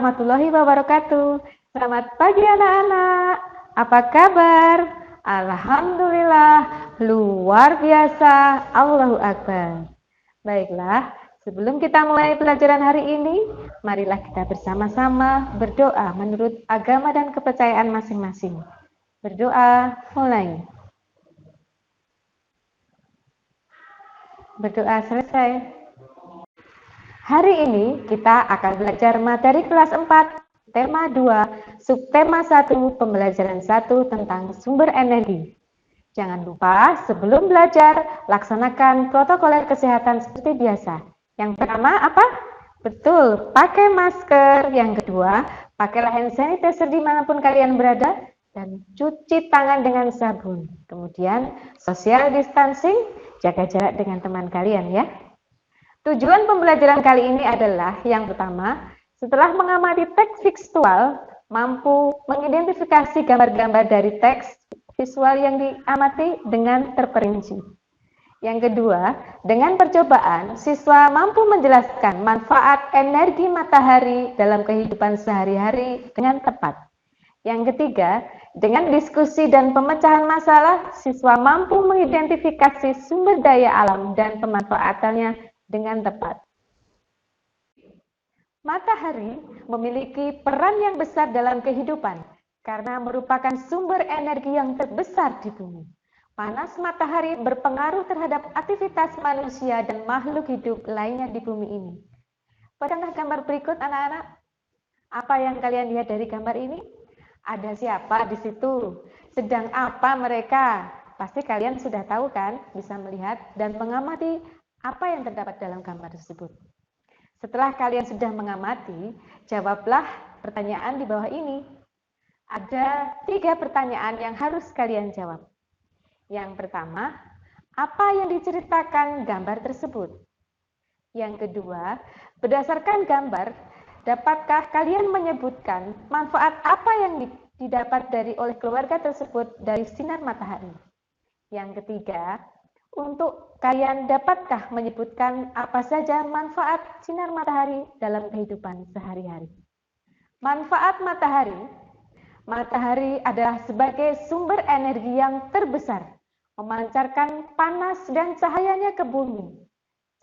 warahmatullahi wabarakatuh. Selamat pagi anak-anak. Apa kabar? Alhamdulillah, luar biasa. Allahu Akbar. Baiklah, sebelum kita mulai pelajaran hari ini, marilah kita bersama-sama berdoa menurut agama dan kepercayaan masing-masing. Berdoa mulai. Berdoa selesai. Hari ini kita akan belajar materi kelas 4, tema 2, subtema 1, pembelajaran 1 tentang sumber energi. Jangan lupa sebelum belajar, laksanakan protokol kesehatan seperti biasa. Yang pertama apa? Betul, pakai masker. Yang kedua, pakailah hand sanitizer dimanapun kalian berada dan cuci tangan dengan sabun. Kemudian, social distancing, jaga jarak dengan teman kalian ya. Tujuan pembelajaran kali ini adalah yang pertama, setelah mengamati teks visual, mampu mengidentifikasi gambar-gambar dari teks visual yang diamati dengan terperinci. Yang kedua, dengan percobaan, siswa mampu menjelaskan manfaat energi matahari dalam kehidupan sehari-hari dengan tepat. Yang ketiga, dengan diskusi dan pemecahan masalah, siswa mampu mengidentifikasi sumber daya alam dan pemanfaatannya dengan tepat. Matahari memiliki peran yang besar dalam kehidupan karena merupakan sumber energi yang terbesar di bumi. Panas matahari berpengaruh terhadap aktivitas manusia dan makhluk hidup lainnya di bumi ini. Padahal gambar berikut anak-anak, apa yang kalian lihat dari gambar ini? Ada siapa di situ? Sedang apa mereka? Pasti kalian sudah tahu kan, bisa melihat dan mengamati apa yang terdapat dalam gambar tersebut. Setelah kalian sudah mengamati, jawablah pertanyaan di bawah ini. Ada 3 pertanyaan yang harus kalian jawab. Yang pertama, apa yang diceritakan gambar tersebut? Yang kedua, berdasarkan gambar, dapatkah kalian menyebutkan manfaat apa yang didapat oleh keluarga tersebut dari sinar matahari? Yang ketiga, untuk kalian dapatkah menyebutkan apa saja manfaat sinar matahari dalam kehidupan sehari-hari? Manfaat matahari. Matahari adalah sebagai sumber energi yang terbesar, memancarkan panas dan cahayanya ke bumi.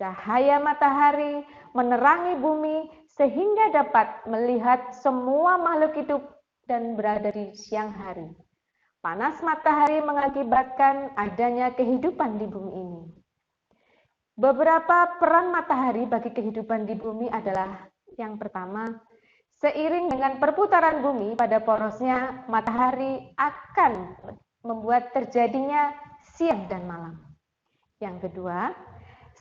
Cahaya matahari menerangi bumi sehingga dapat melihat semua makhluk hidup dan berada di siang hari. Panas matahari mengakibatkan adanya kehidupan di bumi ini. Beberapa peran matahari bagi kehidupan di bumi adalah yang pertama, seiring dengan perputaran bumi pada porosnya, matahari akan membuat terjadinya siang dan malam. Yang kedua,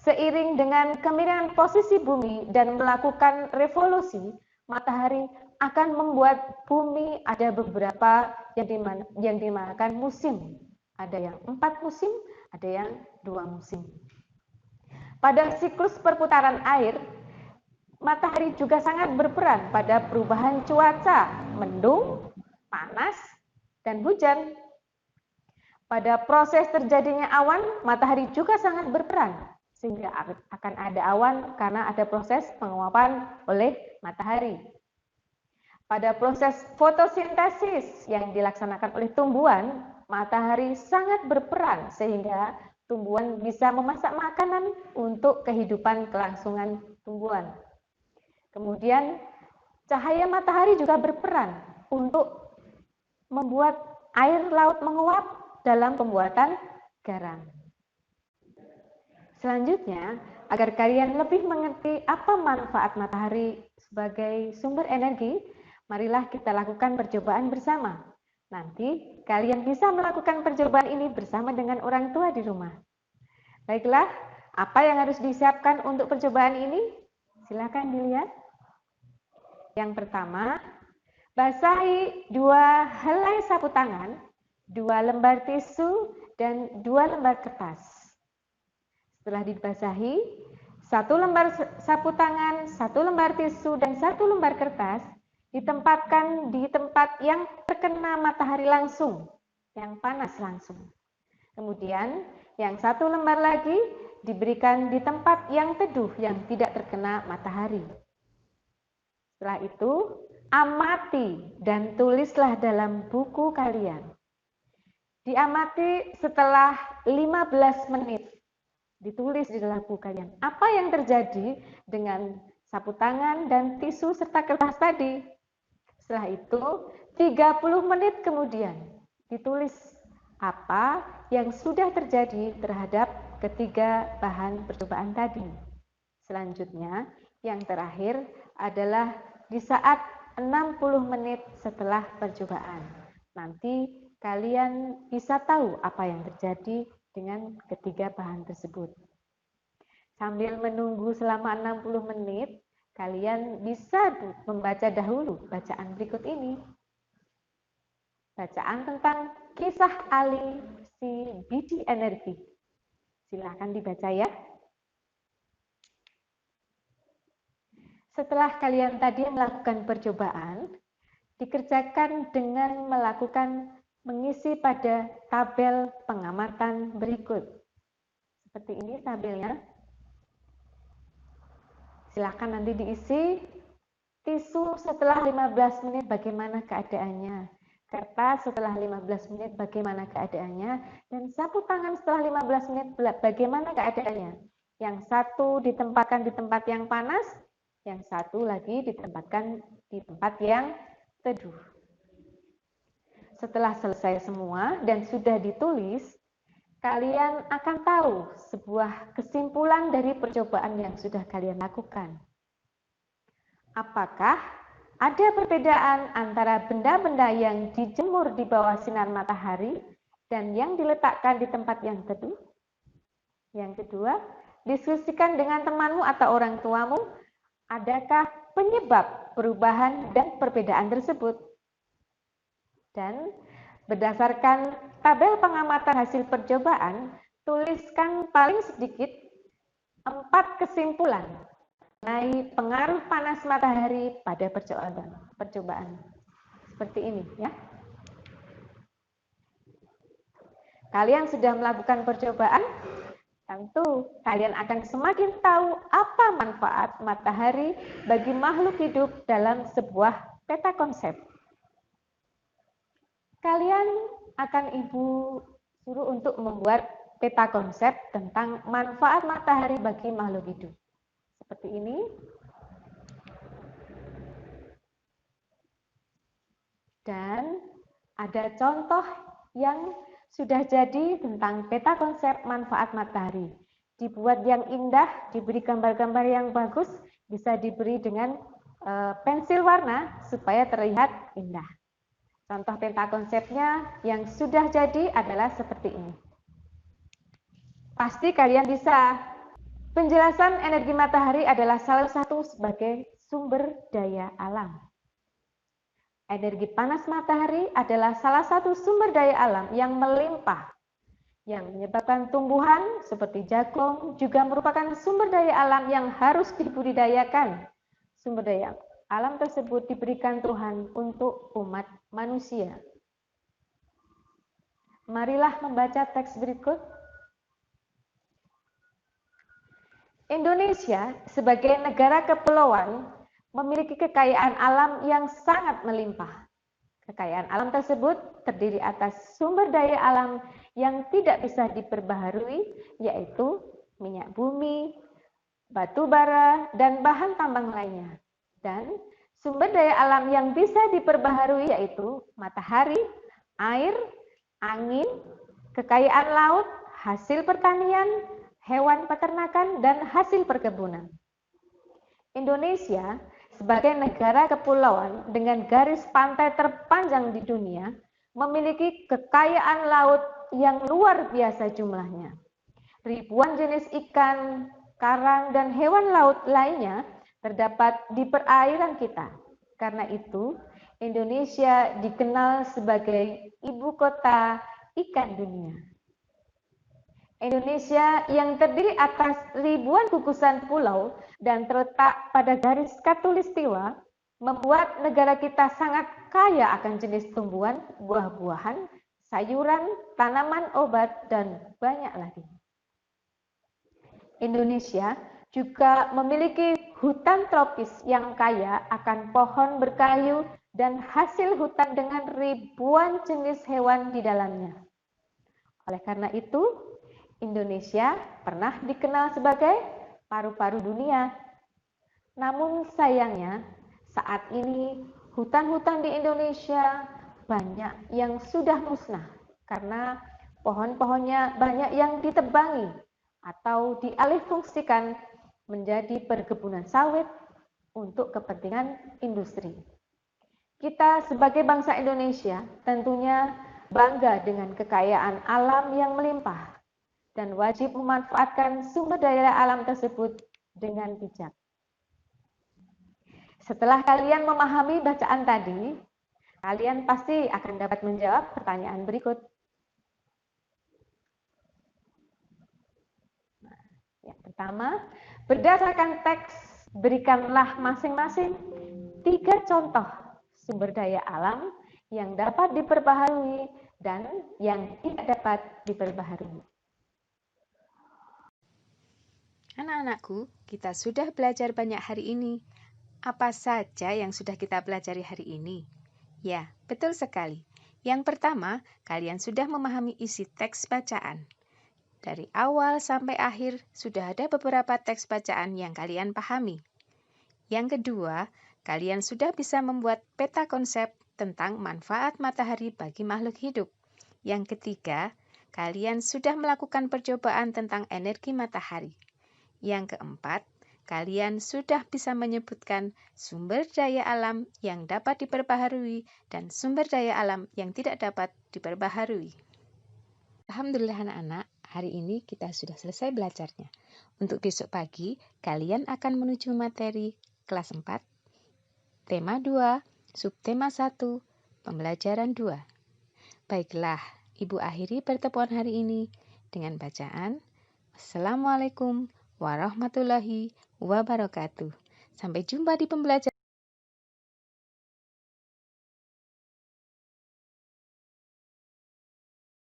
seiring dengan kemiringan posisi bumi dan melakukan revolusi, matahari akan membuat bumi ada beberapa yang dinamakan musim. Ada yang 4 musim, ada yang 2 musim. Pada siklus perputaran air, matahari juga sangat berperan pada perubahan cuaca, mendung, panas, dan hujan. Pada proses terjadinya awan, matahari juga sangat berperan, sehingga akan ada awan karena ada proses penguapan oleh matahari. Pada proses fotosintesis yang dilaksanakan oleh tumbuhan, matahari sangat berperan sehingga tumbuhan bisa memasak makanan untuk kehidupan kelangsungan tumbuhan. Kemudian, cahaya matahari juga berperan untuk membuat air laut menguap dalam pembuatan garam. Selanjutnya, agar kalian lebih mengerti apa manfaat matahari sebagai sumber energi, marilah kita lakukan percobaan bersama. Nanti kalian bisa melakukan percobaan ini bersama dengan orang tua di rumah. Baiklah, apa yang harus disiapkan untuk percobaan ini? Silakan dilihat. Yang pertama, basahi 2 helai sapu tangan, 2 lembar tisu, dan 2 lembar kertas. Setelah dibasahi, 1 lembar sapu tangan, 1 lembar tisu, dan 1 lembar kertas ditempatkan di tempat yang terkena matahari langsung, yang panas langsung. Kemudian, yang 1 lembar lagi diberikan di tempat yang teduh, yang tidak terkena matahari. Setelah itu, amati dan tulislah dalam buku kalian. Diamati setelah 15 menit. Ditulis di dalam buku kalian. Apa yang terjadi dengan sapu tangan dan tisu serta kertas tadi? Setelah itu, 30 menit kemudian, ditulis apa yang sudah terjadi terhadap ketiga bahan percobaan tadi. Selanjutnya, yang terakhir adalah di saat 60 menit setelah percobaan. Nanti kalian bisa tahu apa yang terjadi dengan ketiga bahan tersebut. Sambil menunggu selama 60 menit, kalian bisa membaca dahulu bacaan berikut ini. Bacaan tentang kisah Ali si biji energi. Silakan dibaca ya. Setelah kalian tadi melakukan percobaan, dikerjakan dengan melakukan mengisi pada tabel pengamatan berikut. Seperti ini tabelnya. Silakan nanti diisi. Tisu setelah 15 menit bagaimana keadaannya. Kertas setelah 15 menit bagaimana keadaannya. Dan sapu tangan setelah 15 menit bagaimana keadaannya. Yang satu ditempatkan di tempat yang panas, yang satu lagi ditempatkan di tempat yang teduh. Setelah selesai semua dan sudah ditulis, kalian akan tahu sebuah kesimpulan dari percobaan yang sudah kalian lakukan. Apakah ada perbedaan antara benda-benda yang dijemur di bawah sinar matahari dan yang diletakkan di tempat yang teduh? Yang kedua, diskusikan dengan temanmu atau orang tuamu, adakah penyebab perubahan dan perbedaan tersebut? Dan berdasarkan tabel pengamatan hasil percobaan, tuliskan paling sedikit 4 kesimpulan mengenai pengaruh panas matahari pada percobaan. Seperti ini ya. Kalian sudah melakukan percobaan, tentu kalian akan semakin tahu apa manfaat matahari bagi makhluk hidup dalam sebuah peta konsep. Kalian akan Ibu suruh untuk membuat peta konsep tentang manfaat matahari bagi makhluk hidup. Seperti ini. Dan ada contoh yang sudah jadi tentang peta konsep manfaat matahari. Dibuat yang indah, diberi gambar-gambar yang bagus, bisa diberi dengan pensil warna supaya terlihat indah. Contoh peta konsepnya yang sudah jadi adalah seperti ini. Pasti kalian bisa. Penjelasan energi matahari adalah salah satu sebagai sumber daya alam. Energi panas matahari adalah salah satu sumber daya alam yang melimpah, yang menyebabkan tumbuhan seperti jagung juga merupakan sumber daya alam yang harus dibudidayakan. Sumber daya alam tersebut diberikan Tuhan untuk umat manusia. Marilah membaca teks berikut. Indonesia sebagai negara kepulauan memiliki kekayaan alam yang sangat melimpah. Kekayaan alam tersebut terdiri atas sumber daya alam yang tidak bisa diperbaharui, yaitu minyak bumi, batu bara, dan bahan tambang lainnya. Dan sumber daya alam yang bisa diperbaharui yaitu matahari, air, angin, kekayaan laut, hasil pertanian, hewan peternakan, dan hasil perkebunan. Indonesia sebagai negara kepulauan dengan garis pantai terpanjang di dunia memiliki kekayaan laut yang luar biasa jumlahnya. Ribuan jenis ikan, karang, dan hewan laut lainnya terdapat di perairan kita. Karena itu, Indonesia dikenal sebagai ibu kota ikan dunia. Indonesia yang terdiri atas ribuan gugusan pulau dan terletak pada garis khatulistiwa membuat negara kita sangat kaya akan jenis tumbuhan, buah-buahan, sayuran, tanaman obat, dan banyak lagi. Indonesia juga memiliki hutan tropis yang kaya akan pohon berkayu dan hasil hutan dengan ribuan jenis hewan di dalamnya. Oleh karena itu, Indonesia pernah dikenal sebagai paru-paru dunia. Namun sayangnya, saat ini hutan-hutan di Indonesia banyak yang sudah musnah karena pohon-pohonnya banyak yang ditebangi atau dialihfungsikan menjadi perkebunan sawit untuk kepentingan industri. Kita sebagai bangsa Indonesia tentunya bangga dengan kekayaan alam yang melimpah dan wajib memanfaatkan sumber daya alam tersebut dengan bijak. Setelah kalian memahami bacaan tadi, kalian pasti akan dapat menjawab pertanyaan berikut. Yang pertama, berdasarkan teks, berikanlah masing-masing 3 contoh sumber daya alam yang dapat diperbaharui dan yang tidak dapat diperbaharui. Anak-anakku, kita sudah belajar banyak hari ini. Apa saja yang sudah kita pelajari hari ini? Ya, betul sekali. Yang pertama, kalian sudah memahami isi teks bacaan. Dari awal sampai akhir, sudah ada beberapa teks bacaan yang kalian pahami. Yang kedua, kalian sudah bisa membuat peta konsep tentang manfaat matahari bagi makhluk hidup. Yang ketiga, kalian sudah melakukan percobaan tentang energi matahari. Yang keempat, kalian sudah bisa menyebutkan sumber daya alam yang dapat diperbaharui dan sumber daya alam yang tidak dapat diperbaharui. Alhamdulillah anak-anak, hari ini kita sudah selesai belajarnya. Untuk besok pagi, kalian akan menuju materi kelas 4, tema 2, subtema 1, pembelajaran 2. Baiklah, Ibu akhiri pertemuan hari ini dengan bacaan Assalamualaikum warahmatullahi wabarakatuh. Sampai jumpa di pembelajaran